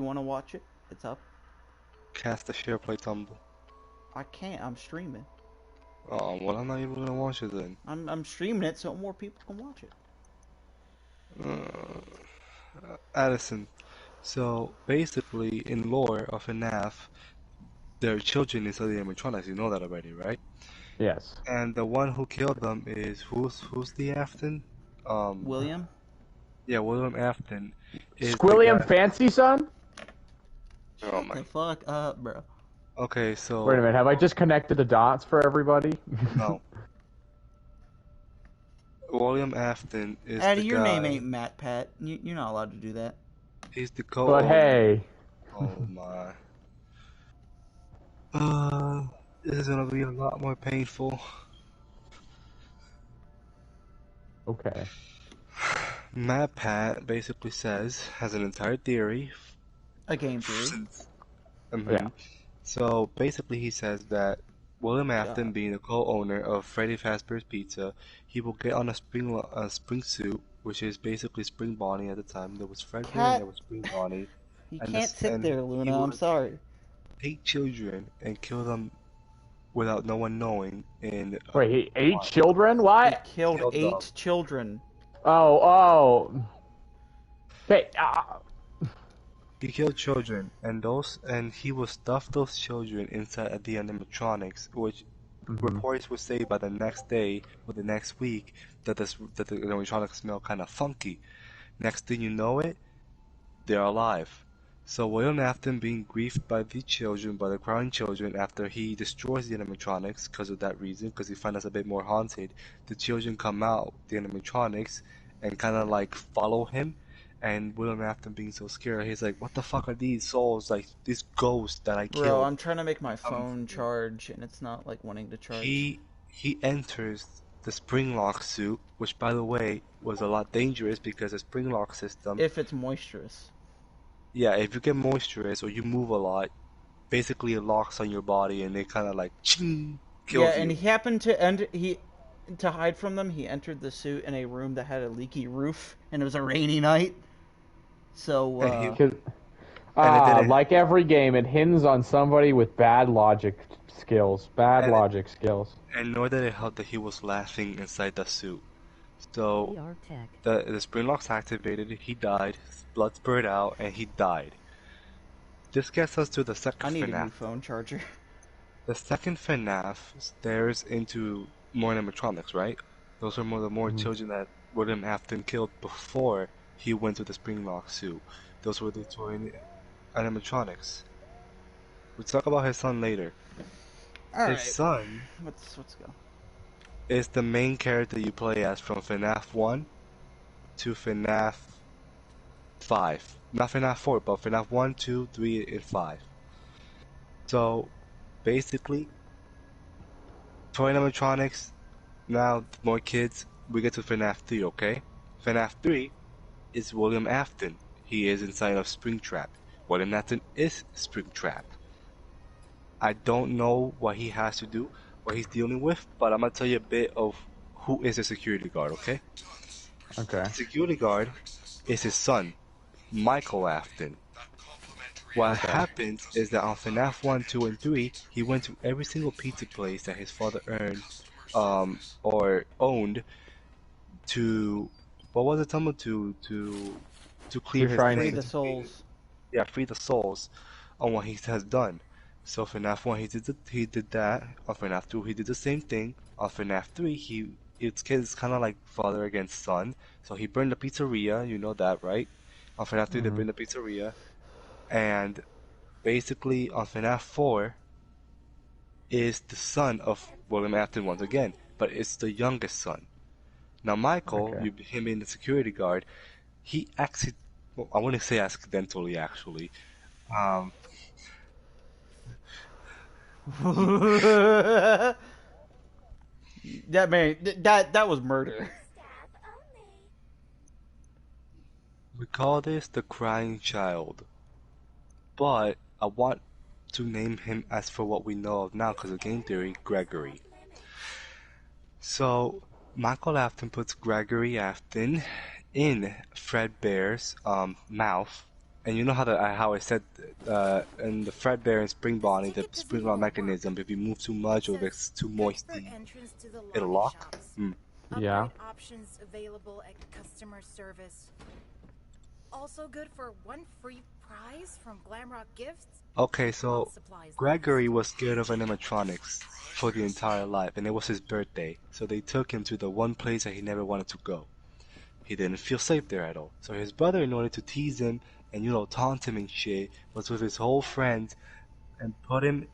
You want to watch it? It's up. Cast the share play tumble. I can't. I'm streaming. Oh, well, I'm not even gonna watch it then. I'm streaming it so more people can watch it. Addison. So basically, in lore of FNAF, there are children inside the animatronics. You know that already, right? Yes. And the one who killed them is who's the Afton? William? Yeah, William Afton is the Squilliam guy. Fancy Son? Oh Shut my. the fuck up, bro. Okay, Wait a so minute, have I just connected the dots for everybody? no, William Afton is the Addy, your name guy. ain't Matt Pat. You're not allowed to do that. He's the But co-owner. hey. Oh my. Uh, this is gonna be a lot more painful. Okay. Matt Pat basically has an entire theory. A game theory. Yeah. So basically, he says that William Afton, God. being the co-owner of Freddy Fazbear's Pizza, he will get on a spring suit, which is basically Spring Bonnie at the time. There was Fredbear and Cat, there was Spring Bonnie, you and can't this sit and there, he Luna. I'm would sorry. take children and kill them without no one knowing. In Wait, he ate what? children? He What? killed Killed them. 8 children. Oh. Okay. He killed children, and he will stuff those children inside the animatronics, which reports would say by the next day or the next week that the animatronics smell kind of funky. Next thing you know it, they're alive. So William Afton being grieved by the children, by the crying children, after he destroys the animatronics because of that reason, because he finds us a bit more haunted, the children come out, the animatronics, and kind of like follow him. And William Afton being so scared, he's like, "What the fuck are these souls? Like these ghosts that I Bro, killed?" I'm trying to make my Um, phone charge, and it's not, like, wanting to charge. he enters the spring lock suit, which by the way was a lot dangerous because the spring lock system, If it's moisturous. yeah, if you get moisturous or you move a lot, basically it locks on your body and it kind of like ching, Yeah, kills and you. he happened to hide from them, he entered the suit in a room that had a leaky roof, and it was a rainy night. So, And he and it didn't Like every game, it hinges on somebody with bad logic skills. Bad and it, logic skills. and nor did it help that he was laughing inside the suit. So the spring lock's activated, he died, his blood spurted out, and he died. This gets us to the second I need a FNAF. new phone charger. The second FNAF stares into more animatronics, right? Those are the more children that William Afton killed before he went to the Springlock suit. Those were the toy animatronics. We'll talk about his son later. Alright. His son Let's go. is the main character you play as from FNAF 1 to FNAF 5. Not FNAF 4, but FNAF 1, 2, 3, and 5. So, basically, toy animatronics. Now, more kids, we get to FNAF 3, okay? FNAF 3 is William Afton. He is inside of Springtrap. William Afton is Springtrap. I don't know what he has to do, what he's dealing with, but I'm gonna tell you a bit of who is the security guard, okay? Okay. The security guard is his son, Michael Afton. What happens is that on FNAF 1, 2, and 3, he went to every single pizza place that his father earned, or owned to, what was it, Tumble? To clear his try and Free name. the souls. Yeah, free the souls on what he has done. So FNAF 1, he did that. On FNAF 2, he did the same thing. On FNAF 3, it's kind of like father against son. So he burned the pizzeria, you know that, right? On FNAF 3, they burned the pizzeria. And basically, on FNAF 4, is the son of William Afton once again, but it's the youngest son. Now, Michael, him being the security guard, he well, I wouldn't say accidentally, actually. Um, that was murder. we call this the crying child, but I want to name him as for what we know of now, because of game theory, Gregory. So, Michael Afton puts Gregory Afton in Fredbear's mouth, And you know how I said in the Fredbear and Spring Bonnie, the spring lock mechanism, if you move too much or if it's too moisty, it'll lock? Yeah. Upgrade options available at customer service. Also good for one free prize from Glamrock Gifts. Okay, so Gregory was scared of animatronics for the entire life, and it was his birthday, so they took him to the one place that he never wanted to go. He didn't feel safe there at all. So his brother, in order to tease him and, taunt him and shit, was with his whole friends and put him...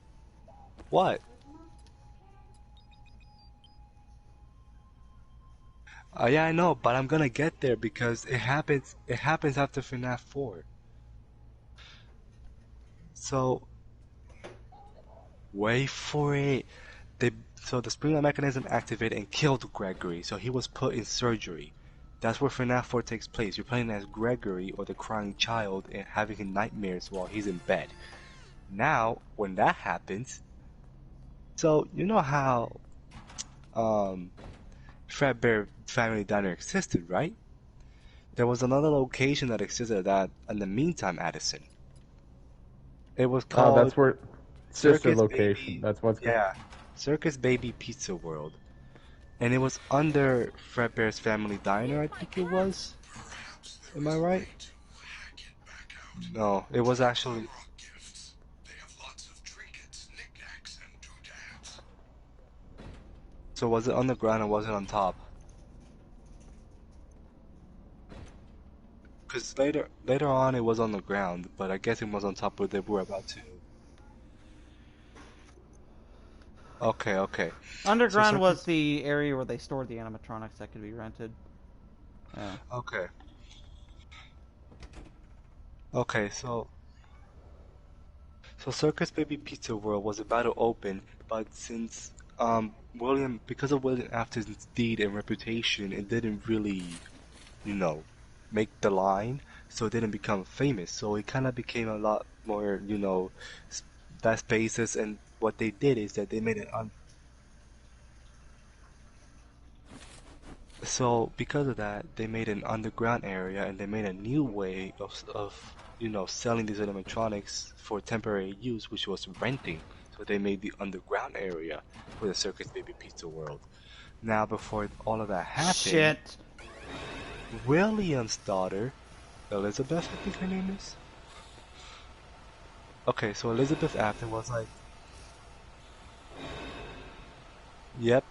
What? Yeah, I know, but I'm gonna get there because it happens after FNAF 4. So, wait for it. So the spring mechanism activated and killed Gregory, so he was put in surgery. That's where FNAF 4 takes place. You're playing as Gregory, or the crying child, and having nightmares while he's in bed. Now, when that happens, so you know how Fredbear Family Diner existed, right? There was another location that existed that in the meantime, Addison. It was called... that's where... Sister Circus location. Baby, That's what's... Yeah, Circus Baby Pizza World. And it was under Fredbear's Family Diner, I think it was. Am I right? No, it was actually... So was it on the ground or was it on top? Because later on it was on the ground, but I guess it was on top where they were about to... Okay. Underground So was the area where they stored the animatronics that could be rented. Yeah. Okay, so Circus Baby Pizza World was about to open, but since because of William Afton's deed and reputation, it didn't really, make the line, so it didn't become famous. So it kind of became a lot more, that spaces, and what they did is that they made it So because of that, they made an underground area, and they made a new way of selling these animatronics for temporary use, which was renting. So they made the underground area for the Circus Baby Pizza World. Now, before all of that happened, Shit. William's daughter, Elizabeth, I think her name is. Okay, so Elizabeth Afton was like, yep.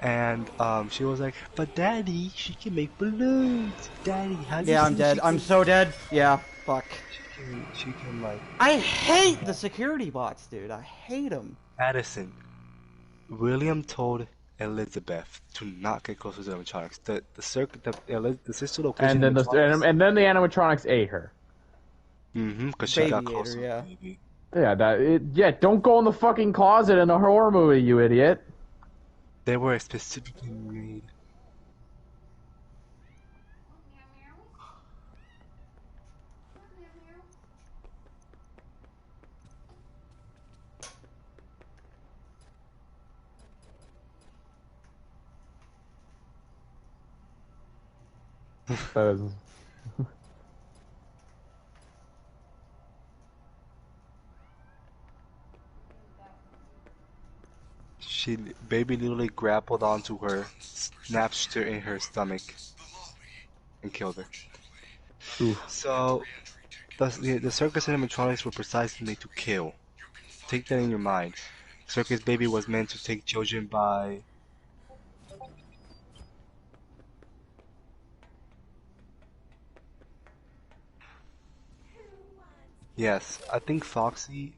And she was like, but Daddy, she can make balloons. Daddy, how do you Yeah, I'm dead. I'm so dead. Yeah, fuck. She can like... I hate the security bots, dude. I hate them. Addison, William told Elizabeth to not get close to the animatronics. The sister location... And then the animatronics ate her. Because she got Baby close ate to her, the baby. Yeah, don't go in the fucking closet in a horror movie, you idiot. They were specifically made. That is... Baby literally grappled onto her, snatched her in her stomach, and killed her. Oof. So, the circus animatronics were precisely made to kill. Take that in your mind. Circus Baby was meant to take children by... Yes, I think Foxy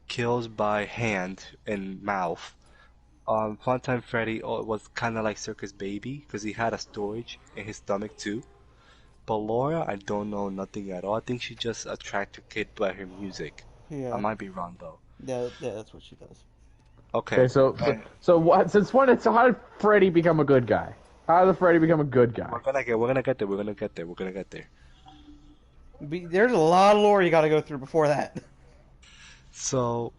kills by hand and mouth. Funtime Freddy was kind of like Circus Baby because he had a storage in his stomach too. But Laura, I don't know nothing at all. I think she just attracted kids by her music. Yeah. I might be wrong though. Yeah, that's what she does. Okay. So what? Since when? How did Freddy become a good guy? How did Freddy become a good guy? We're gonna get there. There's a lot of lore you got to go through before that. So.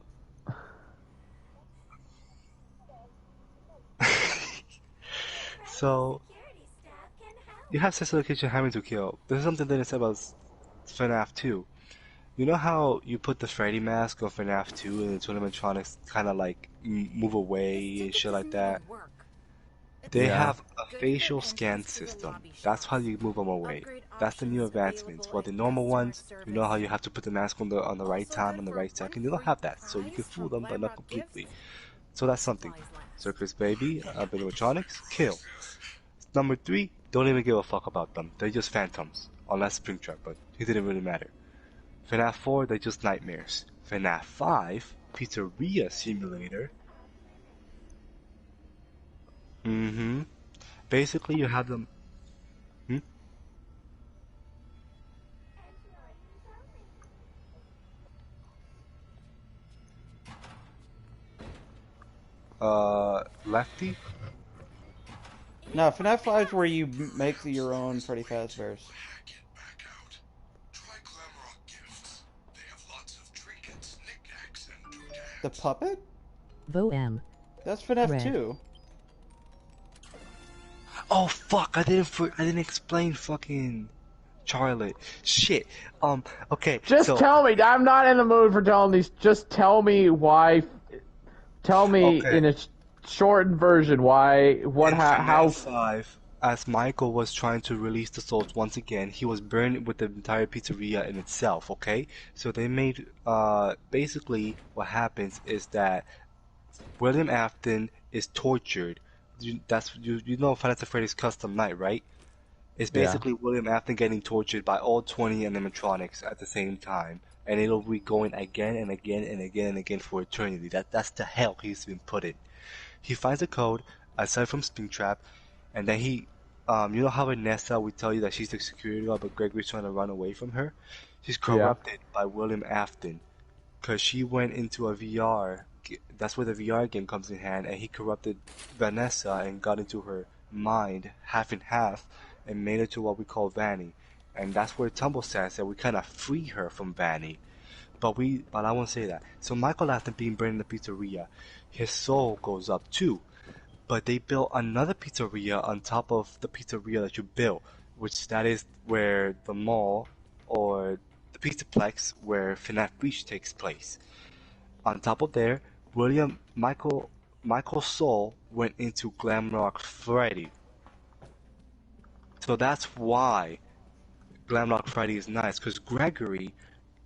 So. You have sister location having to kill. This is something that is about FNAF 2. You know how you put the Freddy mask on FNAF 2 and the two animatronics kind of like move away and shit like that? They Yeah. have a facial scan system. That's how you move them away. That's the new advancements. For the normal ones, you know how you have to put the mask on the right time, on the right second. They don't have that, so you can fool them, but not completely. So that's something. Circus Baby, animatronics, kill. Number 3, don't even give a fuck about them. They're just phantoms, unless Springtrap, but it didn't really matter. FNAF 4, they're just nightmares. FNAF 5, Pizzeria Simulator. Basically, you have them. Hmm? Lefty? No, FNAF 5 is where you make your own Freddy Fazbear's. The puppet? Vo-M. That's FNAF Red. 2. Oh fuck! I didn't explain fucking Charlotte. Shit. Okay. Just so, tell me. I'm not in the mood for telling these. Just tell me why. Tell me Okay. in a shortened version why. What? in How? FNAF 5, as Michael was trying to release the souls once again, he was burned with the entire pizzeria in itself. Okay. So they made basically what happens is that William Afton is tortured. You know Five Nights at Freddy's Custom Night, right? It's basically William Afton getting tortured by all 20 animatronics at the same time, and it'll be going again and again and again and again for eternity. That's the hell he's been put in. He finds a code aside from Springtrap, and then he, you know how Vanessa would tell you that she's the security guard, but Gregory's trying to run away from her. She's corrupted by William Afton, cause she went into a VR. That's where the VR game comes in hand, and he corrupted Vanessa and got into her mind half and half and made her to what we call Vanny. And that's where Tumble says that we kind of free her from Vanny. But I won't say that. So Michael Afton being burned in the pizzeria, his soul goes up too. But they built another pizzeria on top of the pizzeria that you built, which that is where the mall or the Pizzaplex where FNAF Breach takes place. On top of there, Michael's soul went into Glamrock Freddy. So that's why Glamrock Freddy is nice, because Gregory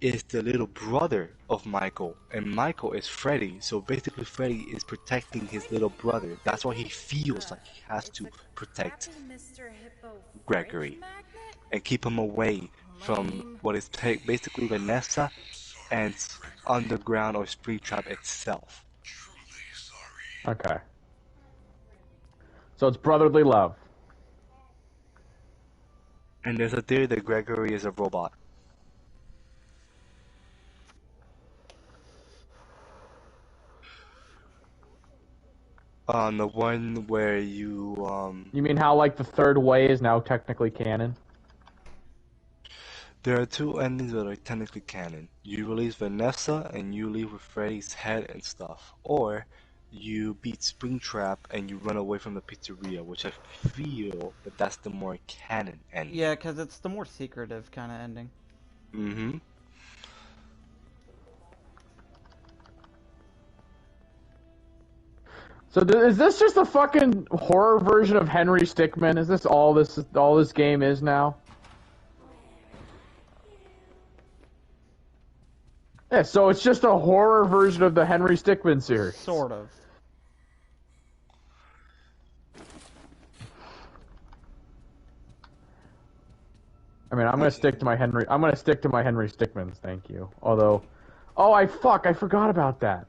is the little brother of Michael, and Michael is Freddy, so basically Freddy is protecting his little brother. That's why he feels like he has to protect Gregory and keep him away from what is basically Vanessa and Underground or Springtrap itself. Okay. So it's brotherly love. And there's a theory that Gregory is a robot. The one where you You mean how like the third way is now technically canon? there are two endings that are technically canon. You release Vanessa and you leave with Freddy's head and stuff. Or you beat Springtrap and you run away from the pizzeria, which I feel that that's the more canon ending. Yeah, because it's the more secretive kind of ending. Mm-hmm. So is this just a fucking horror version of Henry Stickmin? Is this all this game is now? Yeah, so it's just a horror version of the Henry Stickmin series. Sort of. I mean, I'm gonna stick to my Henry Stickmins, thank you. Although, I forgot about that.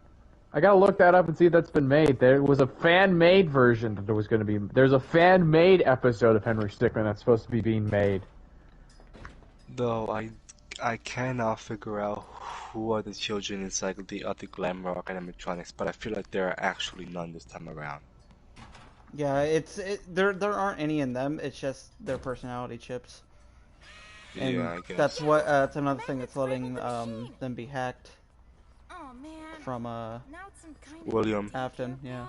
I gotta look that up and see if that's been made. There was a fan-made version that there was gonna be. There's a fan-made episode of Henry Stickmin that's supposed to be being made. Though I cannot figure out who are the children inside the other Glamrock animatronics, but I feel like there are actually none this time around. Yeah, there aren't any in them. It's just their personality chips. And yeah, I guess. that's another thing that's letting them be hacked Oh man. from Now it's some kind of William. Afton. Yeah.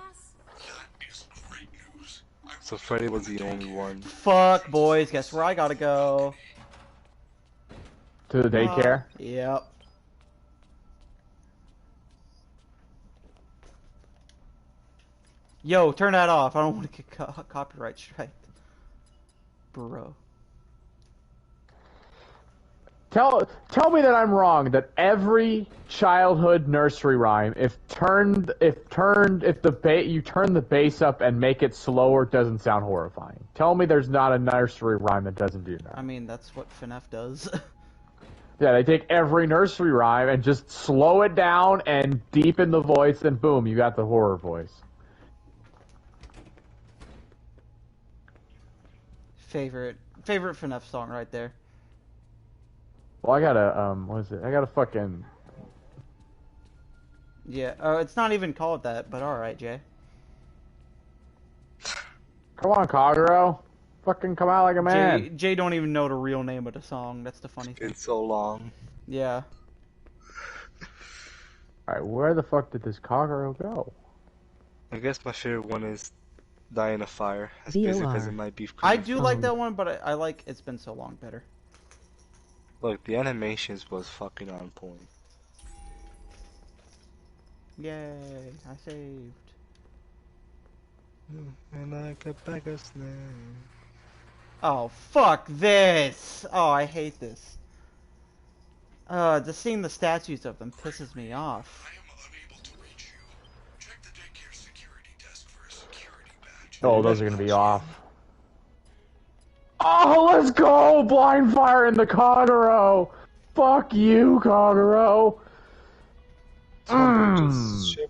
So Freddy was the only one. Fuck, boys. Guess where I gotta go? To the daycare. Yep. Yo, turn that off. I don't want to get copyright striked. Bro. Tell me that I'm wrong. That every childhood nursery rhyme, if you turn the bass up and make it slower, doesn't sound horrifying. Tell me there's not a nursery rhyme that doesn't do that. I mean, that's what FNAF does. Yeah, they take every nursery rhyme and just slow it down and deepen the voice, and boom, you got the horror voice. Favorite FNAF song right there. Well, I gotta, what is it? I gotta fucking... Yeah, it's not even called that, but alright, Jay. Come on, Kagero. Fucking come out like a man. Jay don't even know the real name of the song. That's the funny thing. It's so long. Yeah. Alright, where the fuck did this Kagero go? I guess my favorite one is Die in a Fire. As VOR. basic as it might be. I do like that one, but I like It's Been So Long better. Look, the animations was fucking on point. Yay, I saved. And I got back a snare. Oh, fuck this! Oh, I hate this. Just seeing the statues of them pisses me off. I am unable to reach you. Check the daycare security desk for a security badge. Oh, those are gonna be off. Oh, let's go! Blind fire in the Kagero! Fuck you, Kagero!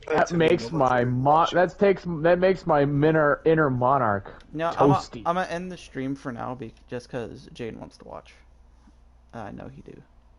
That makes my that makes my inner monarch No, toasty. I'm gonna end the stream for now, just because Jane wants to watch. I know he do.